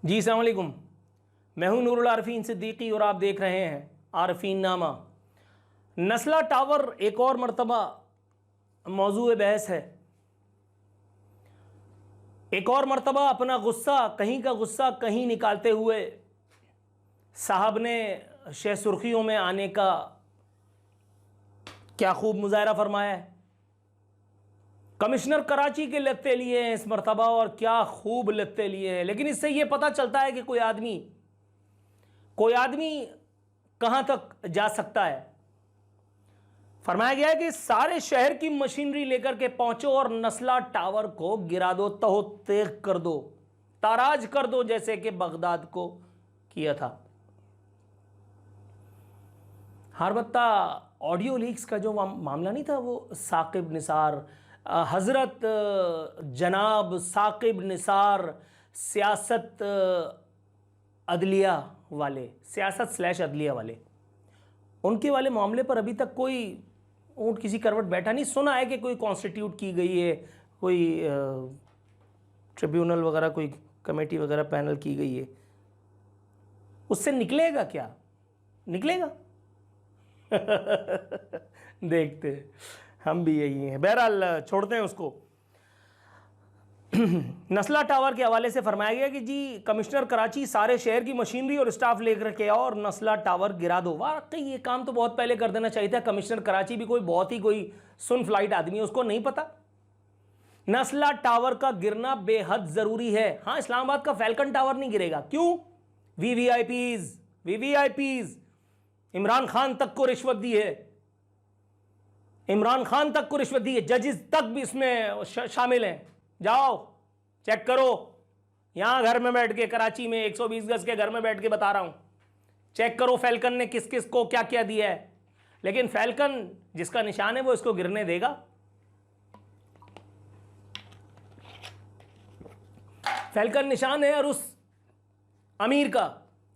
जी अस्सलाम वालेकुम। मैं हूं नूरुल आरफीन सिद्दीकी और आप देख रहे हैं आरफीन नामा। नस्ला टावर एक और मरतबा मौजूए बहस है। एक और मरतबा अपना गुस्सा, कहीं का गुस्सा कहीं निकालते हुए साहब ने शह सुर्खियों में आने का क्या खूब मुजाहरा फरमाया है। कमिश्नर कराची के लत्ते लिए हैं इस मरतबा, और क्या खूब लत्ते लिए हैं। लेकिन इससे यह पता चलता है कि कोई आदमी कहां तक जा सकता है। फरमाया गया है कि सारे शहर की मशीनरी लेकर के पहुंचो और नस्ला टावर को गिरा दो, तहो तेग कर दो, ताराज कर दो, जैसे कि बगदाद को किया था। हरबत्ता ऑडियो लीक्स का जो मामला नहीं था, वो साकिब निसार, हज़रत जनाब साकिब निसार सियासत अदलिया वाले, सियासत / अदलिया वाले, उनके वाले मामले पर अभी तक कोई ऊँट किसी करवट बैठा नहीं। सुना है कि कोई कॉन्स्टिट्यूट की गई है, कोई ट्रिब्यूनल वगैरह, कोई कमेटी वगैरह पैनल की गई है। उससे निकलेगा क्या? निकलेगा देखते हैं, हम भी यही हैं। बहरहाल छोड़ते हैं उसको। नस्ला टावर के हवाले से फरमाया गया कि जी कमिश्नर कराची सारे शहर की मशीनरी और स्टाफ लेकर के आओ और नस्ला टावर गिरा दो। वाकई ये काम तो बहुत पहले कर देना चाहिए था। कमिश्नर कराची भी कोई बहुत ही कोई सुन फ्लाइट आदमी है, उसको नहीं पता नस्ला टावर का गिरना बेहद जरूरी है। हाँ, इस्लामाबाद का फैल्कन टावर नहीं गिरेगा। क्यों? वीवीआईपीज इमरान खान तक को रिश्वत दी है, इमरान खान तक को रिश्वत दी है, जजेस तक भी इसमें शामिल हैं। जाओ चेक करो, यहां घर में बैठ के, कराची में 120 गज के घर में बैठ के बता रहा हूं, चेक करो फैल्कन ने किस किस को क्या क्या दिया है। लेकिन फैल्कन जिसका निशान है वो इसको गिरने देगा? फैल्कन निशान है और उस अमीर का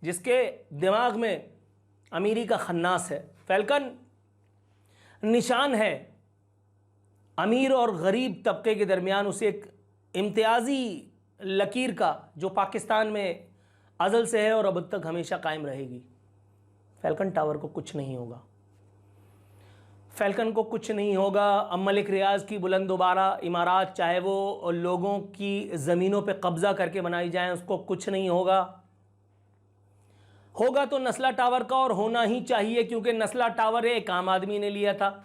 जिसके दिमाग में अमीरी का खन्नास है। फैल्कन निशान है अमीर और गरीब तबके के दरमियान उसे एक इम्तियाजी लकीर का, जो पाकिस्तान में अज़ल से है और अब तक हमेशा कायम रहेगी। फैल्कन टावर को कुछ नहीं होगा, फैल्कन को कुछ नहीं होगा। अब मलिक रियाज की बुलंदोबारा इमारत, चाहे वो लोगों की ज़मीनों पे कब्ज़ा करके बनाई जाए, उसको कुछ नहीं होगा। होगा तो नस्ला टावर का, और होना ही चाहिए, क्योंकि नस्ला टावर एक आम आदमी ने लिया था,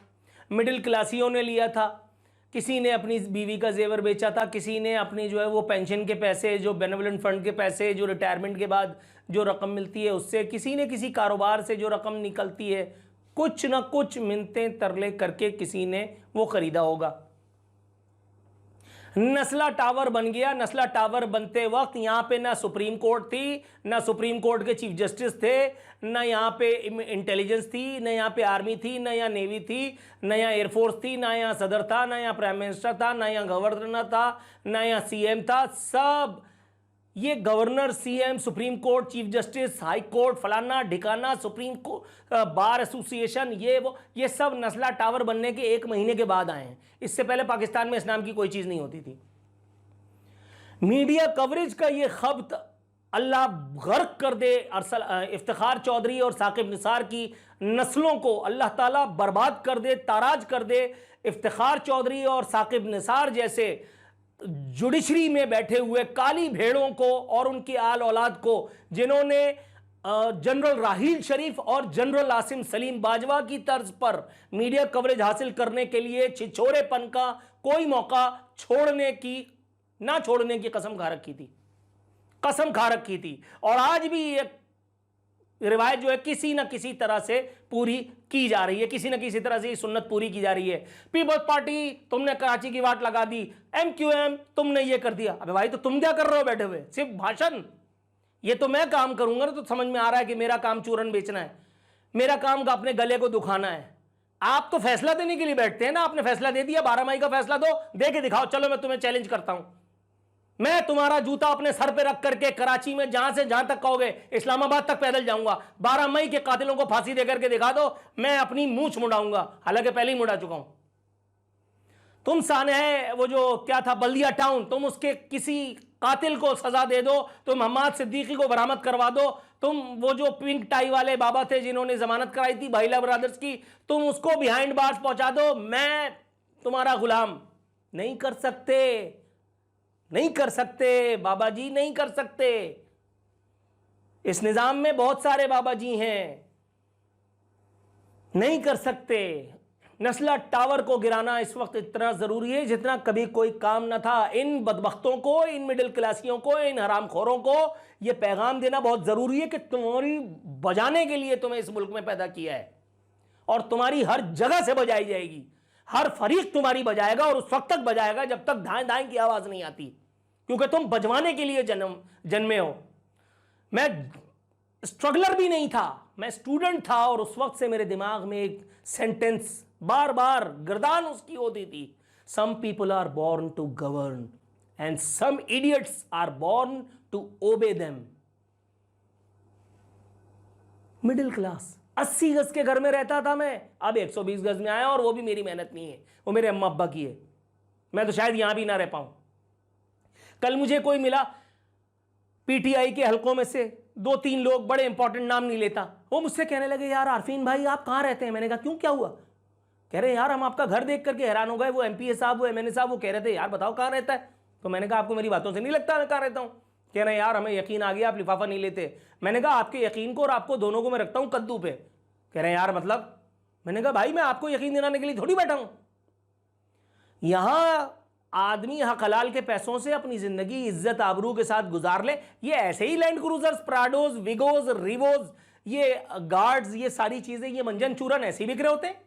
मिडिल क्लासियों ने लिया था। किसी ने अपनी बीवी का जेवर बेचा था, किसी ने अपनी जो है वो पेंशन के पैसे, जो बेनेवलेंट फंड के पैसे, जो रिटायरमेंट के बाद जो रकम मिलती है उससे, किसी ने किसी कारोबार से जो रकम निकलती है, कुछ ना कुछ मिन्नतें तरले करके किसी ने वो खरीदा होगा। नस्ला टावर बन गया। नस्ला टावर बनते वक्त यहां पे ना सुप्रीम कोर्ट थी, ना सुप्रीम कोर्ट के चीफ जस्टिस थे, ना यहां पे इंटेलिजेंस थी, ना यहां पे आर्मी थी, ना यहां नेवी थी, ना यहां एयरफोर्स थी, ना यहां सदर था, ना यहां प्राइम मिनिस्टर था, ना यहां गवर्नर था, ना यहां सीएम था। सब ये governor, CM, supreme court, chief justice, high court, फलाना ढिकाना, सुप्रीम कोर्ट, बार एसोसिएशन, ये सब नस्ला टावर बनने के 1 महीने के बाद आए हैं। इससे पहले पाकिस्तान में इस नाम की कोई चीज नहीं होती थी। मीडिया कवरेज का ये खब्त अल्लाह गर्क कर दे, इफ्तिखार चौधरी और साकिब निसार की नस्लों को अल्लाह ताला बर्बाद कर दे, ताराज कर दे। इफ्तिखार चौधरी और साकिब निसार जैसे जुडिशरी में बैठे हुए काली भेड़ों को और उनकी आल औलाद को, जिन्होंने जनरल राहील शरीफ और जनरल आसिम सलीम बाजवा की तर्ज पर मीडिया कवरेज हासिल करने के लिए छिछोरेपन का कोई मौका ना छोड़ने की कसम खा रखी थी। और आज भी ये रिवायत जो है किसी न किसी तरह से पूरी की जा रही है, किसी न किसी तरह से ये सुन्नत पूरी की जा रही है। पीपल्स पार्टी तुमने कराची की वाट लगा दी, एमक्यूएम तुमने ये कर दिया। अबे भाई, तो तुम क्या कर रहे हो बैठे हुए? सिर्फ भाषण। ये तो मैं काम करूंगा ना, तो समझ में आ रहा है कि मेरा काम चूरन बेचना है, मेरा काम का अपने गले को दुखाना है। आप तो फैसला देने के लिए बैठते हैं ना। आपने फैसला दे दिया, 12 मई का फैसला दे के दिखाओ। चलो मैं तुम्हें चैलेंज करता हूं, मैं तुम्हारा जूता अपने सर पे रख करके कराची में जहां से जहां तक कहोगे इस्लामाबाद तक पैदल जाऊंगा। 12 मई के कातिलों को फांसी देकर के दिखा दो, मैं अपनी मूंछ मुड़ाऊंगा। हालांकि पहले ही मुड़ा चुका हूं। तुम सानहे वो जो क्या था बल्दिया टाउन, तुम उसके किसी कातिल को सजा दे दो, तुम हम्माद सिद्दीकी को बरामद करवा दो, तुम वो जो पिंक टाई वाले बाबा थे जिन्होंने जमानत कराई थी भाईला ब्रदर्स की, तुम उसको बिहाइंड बार्स पहुंचा दो, मैं तुम्हारा गुलाम। नहीं कर सकते, नहीं कर सकते बाबा जी, नहीं कर सकते। इस निजाम में बहुत सारे बाबा जी हैं, नहीं कर सकते। नस्ला टावर को गिराना इस वक्त इतना जरूरी है जितना कभी कोई काम न था। इन बदबख्तों को, इन मिडिल क्लासियों को, इन हरामखोरों को यह पैगाम देना बहुत जरूरी है कि तुम्हारी बजाने के लिए तुम्हें इस मुल्क में पैदा किया है और तुम्हारी हर जगह से बजाई जाएगी, हर फरीक तुम्हारी बजाएगा और उस वक्त तक बजाएगा जब तक धाएं धाएं की आवाज नहीं आती, क्योंकि तुम बजवाने के लिए जन्मे हो। मैं स्ट्रगलर भी नहीं था, मैं स्टूडेंट था और उस वक्त से मेरे दिमाग में एक सेंटेंस बार बार गर्दान उसकी होती थी, some people are born to govern and some idiots are born to obey them. Middle class 80 गज के घर में रहता था मैं, अब 120 गज में आया और वो भी मेरी मेहनत नहीं है, वो मेरे अम्मा अब्बा की है। मैं तो शायद यहां भी ना रह पाऊं। कल मुझे कोई मिला पीटीआई के हलकों में से, 2-3 लोग, बड़े इंपॉर्टेंट नाम नहीं लेता, वो मुझसे कहने लगे यार आरफीन भाई आप कहां रहते हैं। मैंने कहा क्यों, क्या हुआ। कह रहे यार हम आपका घर देख करके हैरान हो गए, वो एमपीए साहब, वो एमएनए साहब, वो कह रहे थे यार बताओ कहां रहता है। तो मैंने कहा आपको मेरी बातों से नहीं लगता मैं कहां रहता हूं। कह रहे यार हमें यकीन आ गया आप लिफाफा नहीं लेते। मैंने कहा आपके यकीन को और आपको दोनों को मैं रखता हूं कद्दू पे। कह रहे यार मतलब। मैंने कहा भाई मैं आपको यकीन दिलाने के लिए थोड़ी बैठा हूं। यहां आदमी हक हलाल के पैसों से अपनी जिंदगी इज्जत आबरू के साथ गुजार ले। ये ऐसे ही लैंड क्रूजर्स, प्राडोज, विगोज, रिवोज, ये गार्ड्स, ये सारी चीजें, ये मंजन चूरन ऐसे ही बिक रहे होते हैं।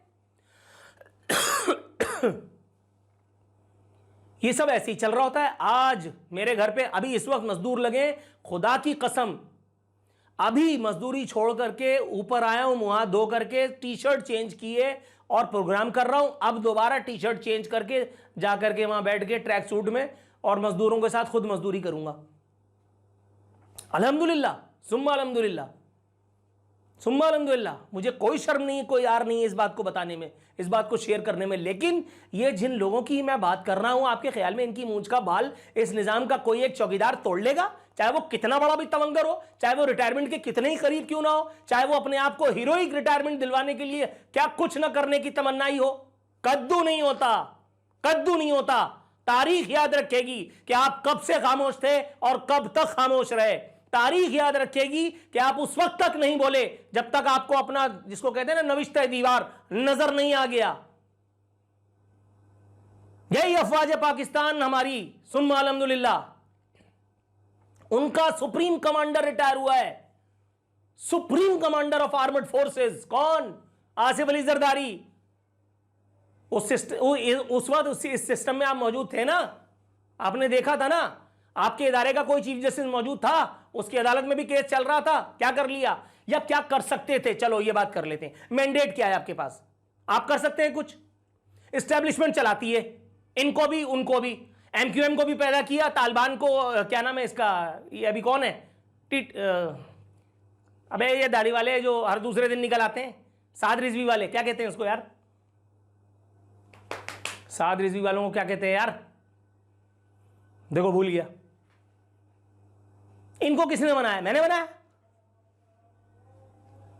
ये सब ऐसे ही चल रहा होता है। आज मेरे घर पे अभी इस वक्त मजदूर लगे, खुदा की कसम अभी मजदूरी छोड़ करके ऊपर आया हूं, मुंह हाथ धो करके, टी शर्ट चेंज किए और प्रोग्राम कर रहा हूं। अब दोबारा टी शर्ट चेंज करके जा करके वहां बैठ के ट्रैक सूट में और मजदूरों के साथ खुद मजदूरी करूंगा। अल्हम्दुलिल्लाह सुम्मा अल्हम्दुलिल्लाह सुम्मा अल्हम्दुलिल्लाह। मुझे कोई शर्म नहीं, कोई यार नहीं है इस बात को बताने में, इस बात को शेयर करने में। लेकिन ये जिन लोगों की मैं बात कर रहा हूं, आपके ख्याल में इनकी मूंछ का बाल इस निजाम का कोई एक चौकीदार तोड़ लेगा? चाहे वो कितना बड़ा भी तवंगर हो, चाहे वो रिटायरमेंट के कितने ही करीब क्यों ना हो, चाहे वो अपने आप को हीरोइक रिटायरमेंट दिलवाने के लिए क्या कुछ ना करने की तमन्ना ही हो, कद्दू नहीं होता, कद्दू नहीं होता। तारीख याद रखेगी कि आप कब से खामोश थे और कब तक खामोश रहे। तारीख याद रखेगी कि आप उस वक्त तक नहीं बोले जब तक आपको अपना, जिसको कहते हैं ना नविश्ते दीवार, नजर नहीं आ गया। यही अफवाज पाकिस्तान हमारी, सुन्ना अल्हम्दुलिल्लाह। उनका सुप्रीम कमांडर रिटायर हुआ है, supreme commander of armed forces. कौन? आसिफ अली जरदारी। उस वक्त इस सिस्टम में आप मौजूद थे ना, आपने देखा था ना। आपके इदारे का कोई चीफ जस्टिस मौजूद था, उसकी अदालत में भी केस चल रहा था, क्या कर लिया या क्या कर सकते थे? चलो ये बात कर लेते हैं। मैंडेट क्या है आपके पास? आप कर सकते हैं कुछ? एस्टेब्लिशमेंट चलाती है, इनको भी उनको भी, एमक्यूएम को भी पैदा किया, तालिबान को, क्या नाम है इसका, ये अभी कौन है, अबे ये दाढ़ी वाले जो हर दूसरे दिन निकल आते हैं, साद रिजवी वाले, क्या कहते हैं उसको यार, साद रिजवी वालों को क्या कहते हैं यार, देखो भूल गया। इनको किसने बनाया? मैंने बनाया।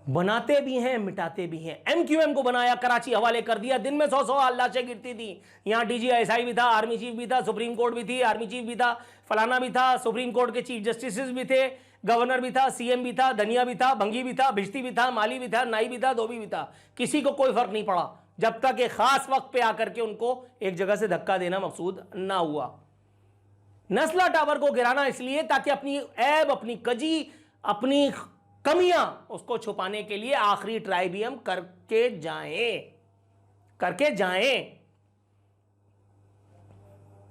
बनाते भी हैं, मिटाते भी हैं। एमक्यूएम को बनाया, कराची हवाले कर दिया, दिन में 100 लाशें गिरती थी। यहां डीजीआईएसआई भी था, आर्मी चीफ भी था, सुप्रीम कोर्ट भी थी, आर्मी चीफ भी था, फलाना भी था, सुप्रीम कोर्ट के चीफ जस्टिस भी थे, गवर्नर भी था, सीएम भी था, धनिया भी था, भंगी भी था, भिश्ती भी था, माली भी था, नाई भी था, धोबी भी था। किसी को कोई फर्क नहीं पड़ा जब तक एक खास वक्त पे आकर के उनको एक जगह से धक्का देना मकसूद ना हुआ। नस्ला टावर को गिराना इसलिए ताकि अपनी ऐब, अपनी कजी, अपनी कमियां, उसको छुपाने के लिए आखिरी ट्राई भी हम करके जाएं।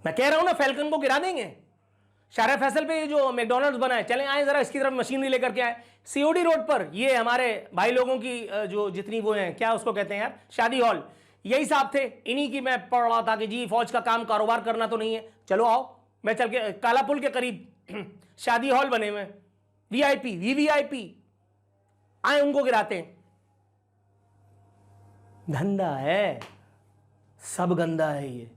मैं कह रहा हूं ना, फैल्कन को गिरा देंगे। शाहरा फैसल पे ये जो मैकडॉनल्ड्स बना है, चलें आए जरा इसकी तरफ मशीनरी लेकर के आए। सीओडी रोड पर ये हमारे भाई लोगों की जो जितनी वो हैं, क्या उसको कहते हैं यार, शादी हॉल, यही साहब थे, इन्हीं की मैं पढ़ रहा था कि जी फौज का काम कारोबार करना तो नहीं है, चलो आओ, मैं चल के काला पुल के करीब शादी हॉल बने हुए, वीआईपी, वीवीआईपी, आए उनको गिराते हैं। गंदा है, सब गंदा है ये।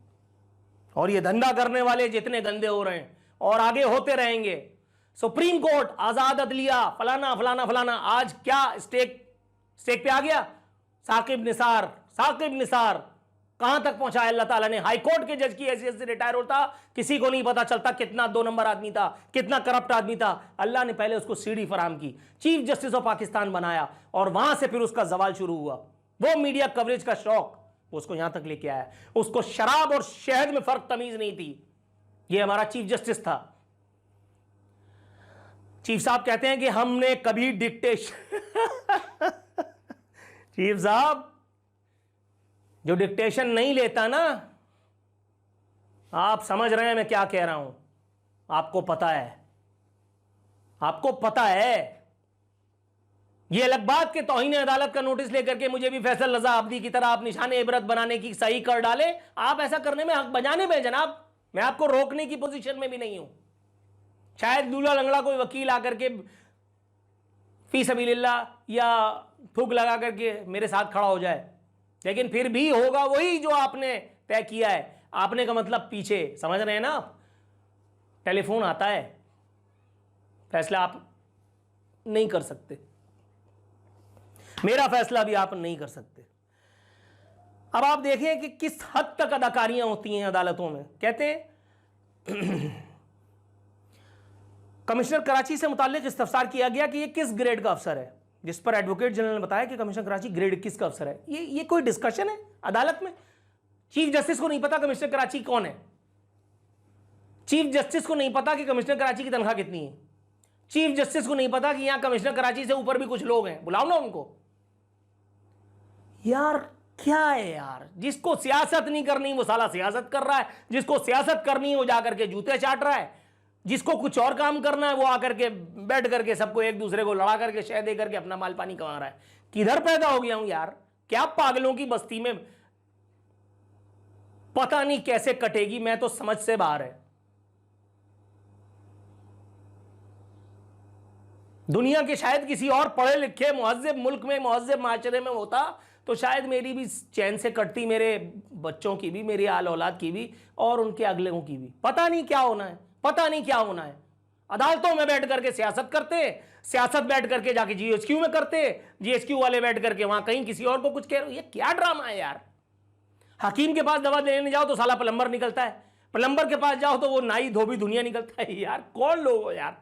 और ये धंधा करने वाले जितने गंदे हो रहे हैं और आगे होते रहेंगे। सुप्रीम कोर्ट, आजाद अदलिया, फलाना फलाना फलाना, आज क्या स्टेक पे आ गया। साकिब निसार कहां तक पहुंचा अल्लाह ताला ने। हाई कोर्ट के जज की हैसियत से रिटायर होता, किसी को नहीं पता चलता कितना 2 नंबर आदमी था, कितना करप्ट आदमी था। अल्लाह ने पहले उसको सीढ़ी फराम की, चीफ जस्टिस ऑफ पाकिस्तान बनाया, और वहां से फिर उसका जवाल शुरू हुआ। वो मीडिया कवरेज का शौक उसको यहां तक लेके आया। उसको शराब और शहद में फर्क तमीज नहीं थी। ये हमारा चीफ जस्टिस था। चीफ साहब कहते हैं कि हमने कभी डिक्टेशन चीफ साहब जो डिक्टेशन नहीं लेता ना, आप समझ रहे हैं मैं क्या कह रहा हूं, आपको पता है। ये अलग बात के तौहीन अदालत का नोटिस लेकर के मुझे भी फैसल रजा अब्दी की तरह आप निशाने इबरत बनाने की सही कर डाले। आप ऐसा करने में हक बजाने में जनाब, मैं आपको रोकने की पोजीशन में भी नहीं हूं। शायद दूल्हा लंगड़ा कोई वकील आकर के फी सबीलिल्लाह या थूक लगा करके मेरे साथ खड़ा हो जाए, लेकिन फिर भी होगा वही जो आपने तय किया है। आपने का मतलब पीछे, समझ रहे हैं ना आप, टेलीफोन आता है, फैसला आप नहीं कर सकते, मेरा फैसला भी आप नहीं कर सकते। अब आप देखें कि किस हद तक अदाकारियां होती हैं अदालतों में। कहते हैं कमिश्नर कराची से मुताल्लिक इस्तफसार किया गया कि ये किस ग्रेड का अफसर है, जिस पर एडवोकेट जनरल ने बताया कि कमिश्नर कराची ग्रेड 21 का अफसर है। ये कोई डिस्कशन है अदालत में? चीफ जस्टिस को नहीं पता कमिश्नर कराची कौन है। चीफ जस्टिस को नहीं पता कि कमिश्नर कराची की तनख्वाह कितनी है। चीफ जस्टिस को नहीं पता कि यहां कमिश्नर कराची से ऊपर भी कुछ लोग हैं, बुलाओ ना उनको। यार क्या है यार, जिसको सियासत नहीं करनी वो साला सियासत कर रहा है, जिसको सियासत करनी है वो जाकर के जूते चाट रहा है, जिसको कुछ और काम करना है वो आकर के बैठ करके सबको एक दूसरे को लड़ा करके शह दे करके अपना माल पानी कमा रहा है। किधर पैदा हो गया हूं यार, क्या पागलों की बस्ती में, पता नहीं कैसे कटेगी, मैं तो समझ से बाहर है। दुनिया के शायद किसी और पढ़े लिखे मुहज्जिब मुल्क में, मुहज्जिब माशरे में होता तो शायद मेरी भी चैन से कटती, मेरे बच्चों की भी, मेरी आल औलाद की भी, और उनके अगलों की भी। पता नहीं क्या होना है, पता नहीं क्या होना है। अदालतों में बैठ करके सियासत करते, सियासत बैठ करके जाके जीएचक्यू में करते, जीएचक्यू वाले बैठ करके वहां कहीं किसी और को कुछ कह रहे। ये क्या ड्रामा है यार। हकीम के पास दवा लेने जाओ तो साला प्लम्बर निकलता है, प्लम्बर के पास जाओ तो वो नाई धोबी दुनिया निकलता है। यार कौन लोग हो यार।